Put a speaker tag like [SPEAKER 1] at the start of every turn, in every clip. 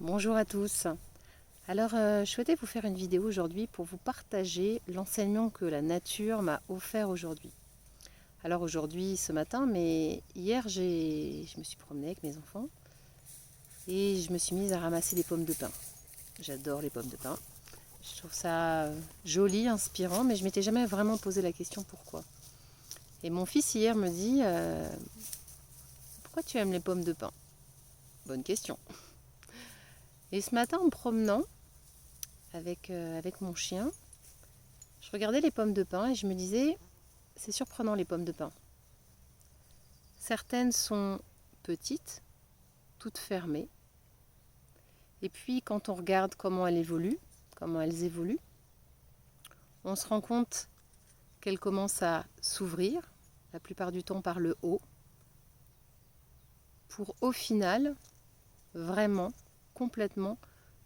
[SPEAKER 1] Bonjour à tous. Alors, je souhaitais vous faire une vidéo aujourd'hui pour vous partager l'enseignement que la nature m'a offert aujourd'hui. Alors aujourd'hui, ce matin, mais hier, je me suis promenée avec mes enfants et je me suis mise à ramasser des pommes de pin. J'adore les pommes de pin. Je trouve ça joli, inspirant, mais je m'étais jamais vraiment posé la question pourquoi. Et mon fils hier me dit pourquoi tu aimes les pommes de pin? Bonne question. Et ce matin, en me promenant avec mon chien, je regardais les pommes de pin et je me disais, c'est surprenant les pommes de pin. Certaines sont petites, toutes fermées. Et puis quand on regarde comment elles évoluent, on se rend compte qu'elles commencent à s'ouvrir, la plupart du temps par le haut, pour au final, vraiment, complètement,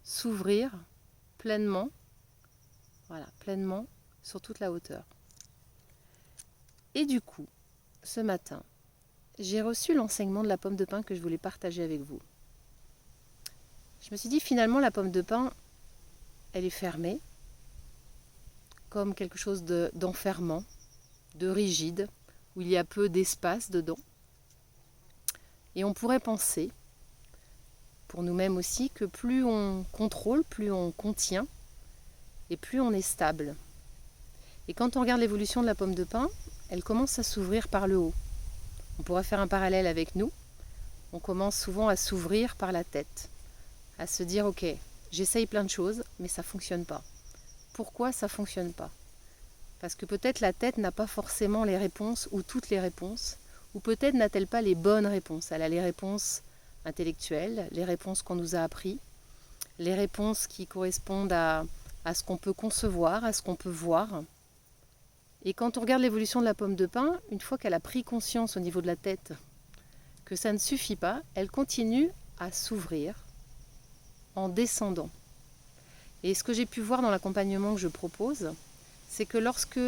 [SPEAKER 1] s'ouvrir pleinement, voilà, pleinement sur toute la hauteur. Et du coup, ce matin, j'ai reçu l'enseignement de la pomme de pin que je voulais partager avec vous. Je me suis dit finalement la pomme de pin, elle est fermée, comme quelque chose d'enfermant, de rigide, où il y a peu d'espace dedans. Et on pourrait penser, pour nous-mêmes aussi, que plus on contrôle, plus on contient, et plus on est stable. Et quand on regarde l'évolution de la pomme de pin, elle commence à s'ouvrir par le haut. On pourrait faire un parallèle avec nous. On commence souvent à s'ouvrir par la tête, à se dire ok, j'essaye plein de choses, mais ça ne fonctionne pas. Pourquoi ça ne fonctionne pas? Parce que peut-être la tête n'a pas forcément les réponses ou toutes les réponses, ou peut-être n'a-t-elle pas les bonnes réponses. Elle a les réponses intellectuelles, les réponses qu'on nous a appris, les réponses qui correspondent à ce qu'on peut concevoir, à ce qu'on peut voir. Et quand on regarde l'évolution de la pomme de pin, une fois qu'elle a pris conscience au niveau de la tête que ça ne suffit pas, elle continue à s'ouvrir en descendant. Et ce que j'ai pu voir dans l'accompagnement que je propose, c'est que lorsque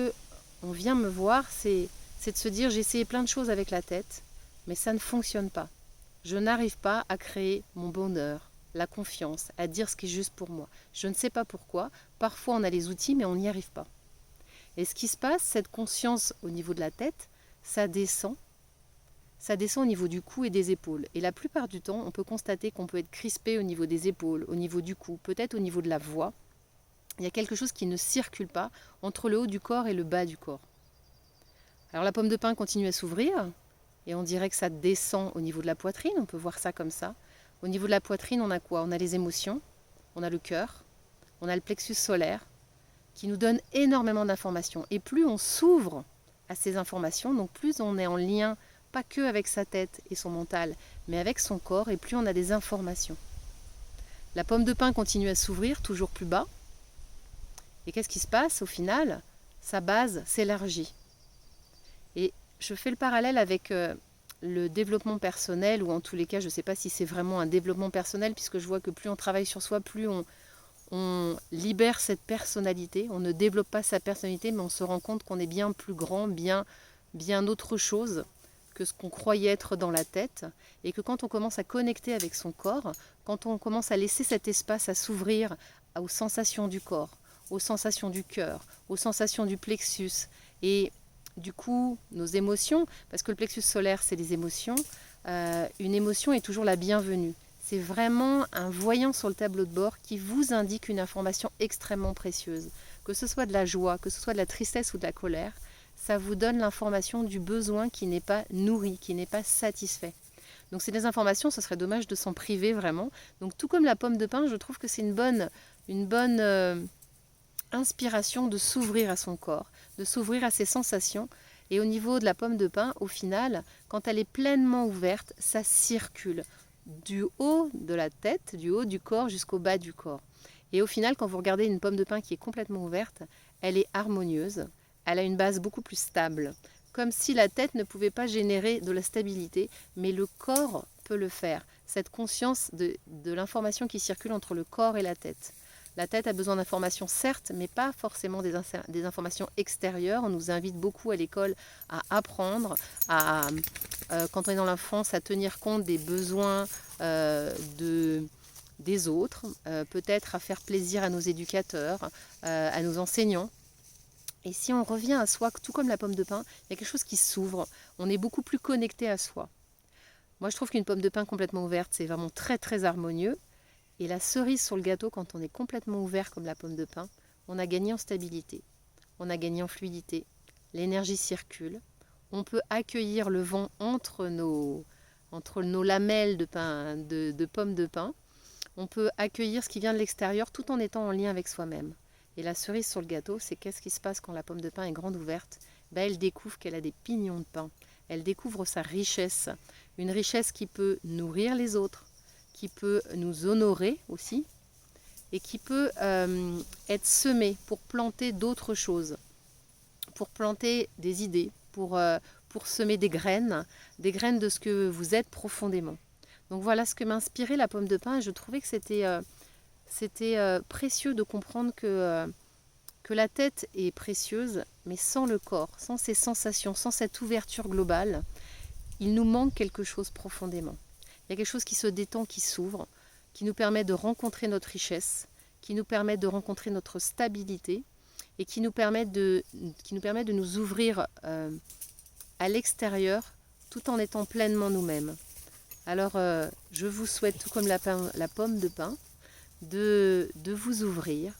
[SPEAKER 1] on vient me voir, c'est de se dire j'ai essayé plein de choses avec la tête, mais ça ne fonctionne pas. Je n'arrive pas à créer mon bonheur, la confiance, à dire ce qui est juste pour moi. Je ne sais pas pourquoi. Parfois on a les outils, mais on n'y arrive pas. Et ce qui se passe, cette conscience au niveau de la tête, ça descend au niveau du cou et des épaules. Et la plupart du temps, on peut constater qu'on peut être crispé au niveau des épaules, au niveau du cou, peut-être au niveau de la voix. Il y a quelque chose qui ne circule pas entre le haut du corps et le bas du corps. Alors la pomme de pin continue à s'ouvrir et on dirait que ça descend au niveau de la poitrine, on peut voir ça comme ça. Au niveau de la poitrine, on a quoi? On a les émotions, on a le cœur, on a le plexus solaire qui nous donne énormément d'informations. Et plus on s'ouvre à ces informations, donc plus on est en lien pas que avec sa tête et son mental, mais avec son corps, et plus on a des informations. La pomme de pin continue à s'ouvrir toujours plus bas. Et qu'est-ce qui se passe au final? Sa base s'élargit. Et je fais le parallèle avec le développement personnel, ou en tous les cas, je ne sais pas si c'est vraiment un développement personnel, puisque je vois que plus on travaille sur soi, plus on libère cette personnalité. On ne développe pas sa personnalité, mais on se rend compte qu'on est bien plus grand, bien autre chose que ce qu'on croyait être dans la tête, et que quand on commence à connecter avec son corps, quand on commence à laisser cet espace à s'ouvrir aux sensations du corps, aux sensations du cœur, aux sensations du plexus, et du coup nos émotions, parce que le plexus solaire c'est les émotions, une émotion est toujours la bienvenue. C'est vraiment un voyant sur le tableau de bord qui vous indique une information extrêmement précieuse. Que ce soit de la joie, que ce soit de la tristesse ou de la colère, ça vous donne l'information du besoin qui n'est pas nourri, qui n'est pas satisfait. Donc c'est des informations, ce serait dommage de s'en priver vraiment. Donc tout comme la pomme de pin, je trouve que c'est une bonne inspiration de s'ouvrir à son corps, de s'ouvrir à ses sensations. Et au niveau de la pomme de pin, au final, quand elle est pleinement ouverte, ça circule du haut de la tête, du haut du corps jusqu'au bas du corps. Et au final, quand vous regardez une pomme de pin qui est complètement ouverte, elle est harmonieuse, elle a une base beaucoup plus stable, comme si la tête ne pouvait pas générer de la stabilité, mais le corps peut le faire. Cette conscience de l'information qui circule entre le corps et la tête. La tête a besoin d'informations, certes, mais pas forcément des informations extérieures. On nous invite beaucoup à l'école à apprendre, quand on est dans l'enfance, à tenir compte des besoins des autres, peut-être à faire plaisir à nos éducateurs, à nos enseignants. Et si on revient à soi, tout comme la pomme de pin, il y a quelque chose qui s'ouvre, on est beaucoup plus connecté à soi. Moi je trouve qu'une pomme de pin complètement ouverte, c'est vraiment très très harmonieux. Et la cerise sur le gâteau, quand on est complètement ouvert comme la pomme de pin, on a gagné en stabilité, on a gagné en fluidité, l'énergie circule, on peut accueillir le vent entre nos lamelles de pommes de pin, on peut accueillir ce qui vient de l'extérieur tout en étant en lien avec soi-même. Et la cerise sur le gâteau, c'est qu'est-ce qui se passe quand la pomme de pin est grande ouverte? Elle découvre qu'elle a des pignons de pain, elle découvre sa richesse, une richesse qui peut nourrir les autres, qui peut nous honorer aussi, et qui peut être semée pour planter d'autres choses, pour planter des idées, pour semer des graines de ce que vous êtes profondément. Donc voilà ce que m'inspirait la pomme de pin, et je trouvais que c'était précieux de comprendre que la tête est précieuse, mais sans le corps, sans ces sensations, sans cette ouverture globale, il nous manque quelque chose profondément. Il y a quelque chose qui se détend, qui s'ouvre, qui nous permet de rencontrer notre richesse, qui nous permet de rencontrer notre stabilité et qui nous permet de nous ouvrir à l'extérieur tout en étant pleinement nous-mêmes. Alors je vous souhaite, tout comme la pomme de pin, de vous ouvrir,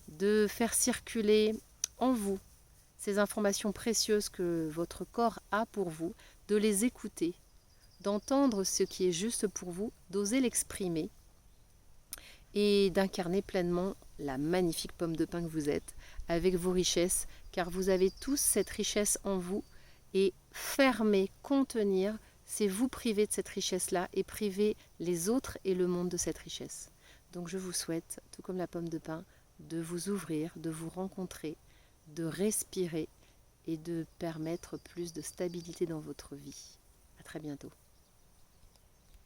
[SPEAKER 1] de faire circuler en vous ces informations précieuses que votre corps a pour vous, de les écouter, d'entendre ce qui est juste pour vous, d'oser l'exprimer et d'incarner pleinement la magnifique pomme de pin que vous êtes, avec vos richesses, car vous avez tous cette richesse en vous, et fermer, contenir, c'est vous priver de cette richesse-là et priver les autres et le monde de cette richesse. Donc je vous souhaite, tout comme la pomme de pin, de vous ouvrir, de vous rencontrer, de respirer et de permettre plus de stabilité dans votre vie. À très bientôt.